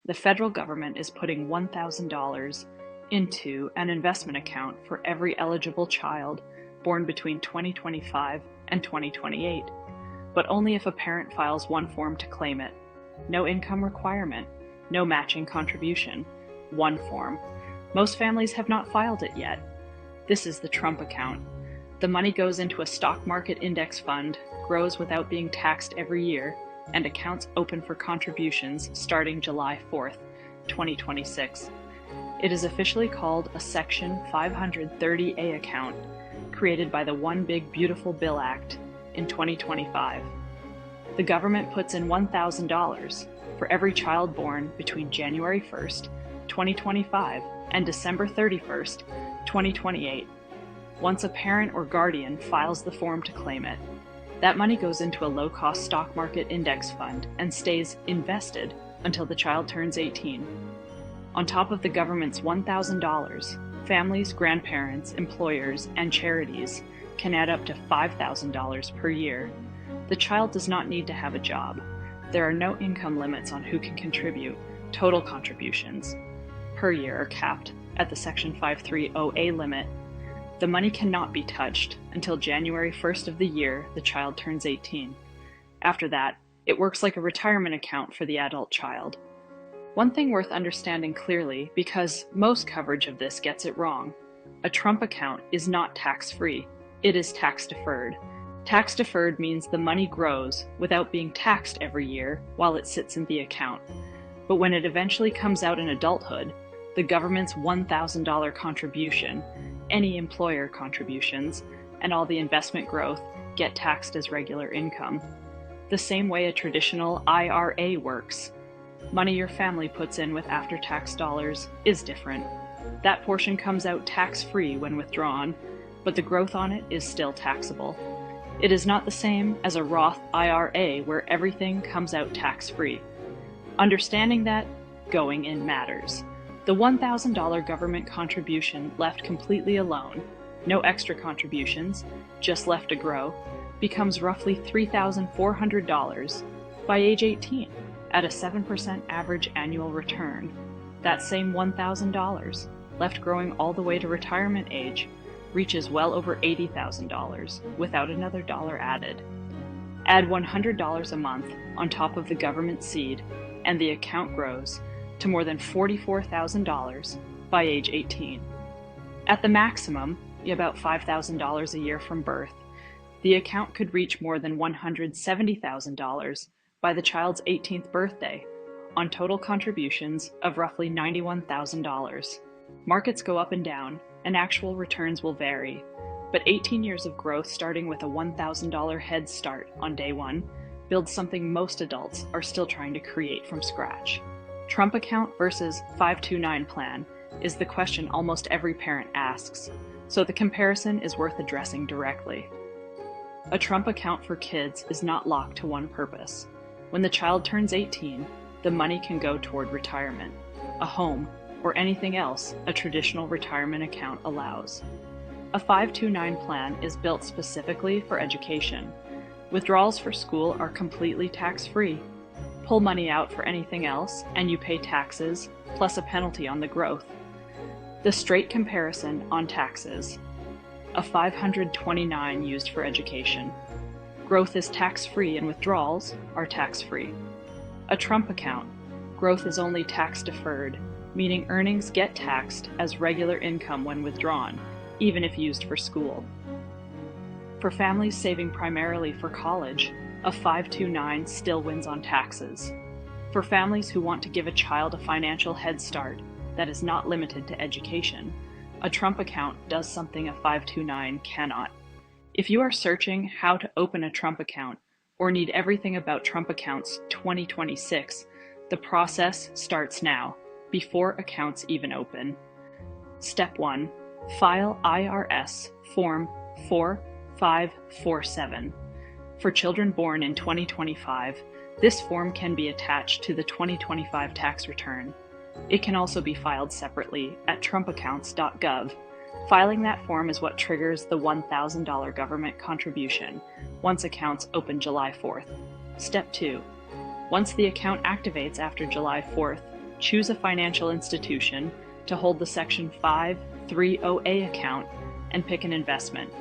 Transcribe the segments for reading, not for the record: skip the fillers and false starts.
The federal government is putting $1,000 into an investment account for every eligible child born between 2025 and 2028, but only if a parent files one form to claim it. No income requirement, no matching contribution, one form. Most families have not filed it yet. This is the Trump account. The money goes into a stock market index fund, grows without being taxed every year, and accounts open for contributions starting July 4th, 2026. It is officially called a Section 530A account, created by the One Big Beautiful Bill Act in 2025. The government puts in $1,000 for every child born between January 1st, 2025 and December 31st, 2028. Once a parent or guardian files the form to claim it, that money goes into a low-cost stock market index fund and stays invested until the child turns 18. On top of the government's $1,000, families, grandparents, employers, and charities can add up to $5,000 per year. The child does not need to have a job. There are no income limits on who can contribute. Total contributions per year are capped at the Section 530A limit. The money cannot be touched until January 1st of the year the child turns 18. After that, it works like a retirement account for the adult child. One thing worth understanding clearly, because most coverage of this gets it wrong: a Trump account is not tax-free. It is tax-deferred. Tax-deferred means the money grows without being taxed every year while it sits in the account. But when it eventually comes out in adulthood, the government's $1,000 contribution, any employer contributions, and all the investment growth get taxed as regular income. The same way a traditional IRA works. Money your family puts in with after-tax dollars is different. That portion comes out tax-free when withdrawn, but the growth on it is still taxable. It is not the same as a Roth IRA where everything comes out tax-free. Understanding that, going in matters. The $1,000 government contribution left completely alone, no extra contributions, just left to grow, becomes roughly $3,400 by age 18 at a 7% average annual return. That same $1,000, left growing all the way to retirement age, reaches well over $80,000 without another dollar added. Add $100 a month on top of the government seed, and the account grows to more than $44,000 by age 18. At the maximum, about $5,000 a year from birth, the account could reach more than $170,000 by the child's 18th birthday, on total contributions of roughly $91,000. Markets go up and down, and actual returns will vary, but 18 years of growth starting with a $1,000 head start on day one builds something most adults are still trying to create from scratch. Trump account versus 529 plan is the question almost every parent asks, so the comparison is worth addressing directly. A Trump account for kids is not locked to one purpose. When the child turns 18, the money can go toward retirement, a home, or anything else a traditional retirement account allows. A 529 plan is built specifically for education. Withdrawals for school are completely tax-free. Pull money out for anything else, and you pay taxes, plus a penalty on the growth. The straight comparison on taxes: a 529 used for education. Growth is tax-free and withdrawals are tax-free. A Trump account: growth is only tax-deferred, meaning earnings get taxed as regular income when withdrawn, even if used for school. For families saving primarily for college, a 529 still wins on taxes. For families who want to give a child a financial head start that is not limited to education, a Trump account does something a 529 cannot. If you are searching how to open a Trump account or need everything about Trump accounts 2026, the process starts now, before accounts even open. Step 1. File IRS Form 4547. For children born in 2025, this form can be attached to the 2025 tax return. It can also be filed separately at trumpaccounts.gov. Filing that form is what triggers the $1,000 government contribution once accounts open July 4th. Step 2. Once the account activates after July 4th, choose a financial institution to hold the Section 530A account and pick an investment,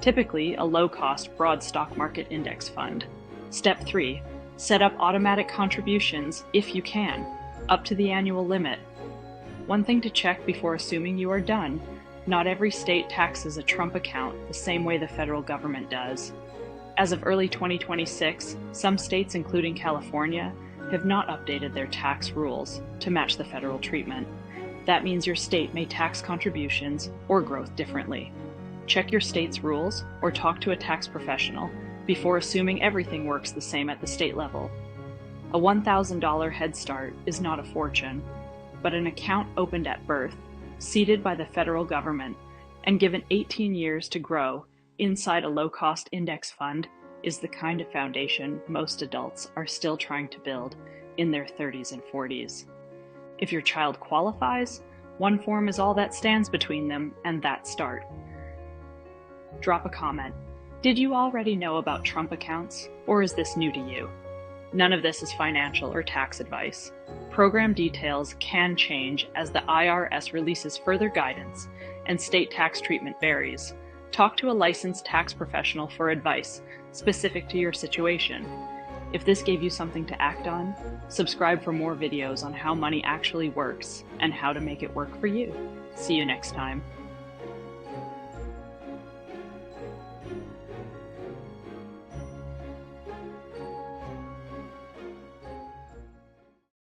typically a low-cost broad stock market index fund. Step 3. Set up automatic contributions if you can, up to the annual limit. One thing to check before assuming you are done: not every state taxes a Trump account the same way the federal government does. As of early 2026, some states, including California, have not updated their tax rules to match the federal treatment. That means your state may tax contributions or growth differently. Check your state's rules or talk to a tax professional before assuming everything works the same at the state level. A $1,000 Head Start is not a fortune, but an account opened at birth, seeded by the federal government, and given 18 years to grow inside a low-cost index fund is the kind of foundation most adults are still trying to build in their 30s and 40s. If your child qualifies, one form is all that stands between them and that start. Drop a comment. Did you already know about Trump accounts, or is this new to you? None of this is financial or tax advice. Program details can change as the IRS releases further guidance and state tax treatment varies. Talk to a licensed tax professional for advice specific to your situation. If this gave you something to act on, subscribe for more videos on how money actually works and how to make it work for you. See you next time.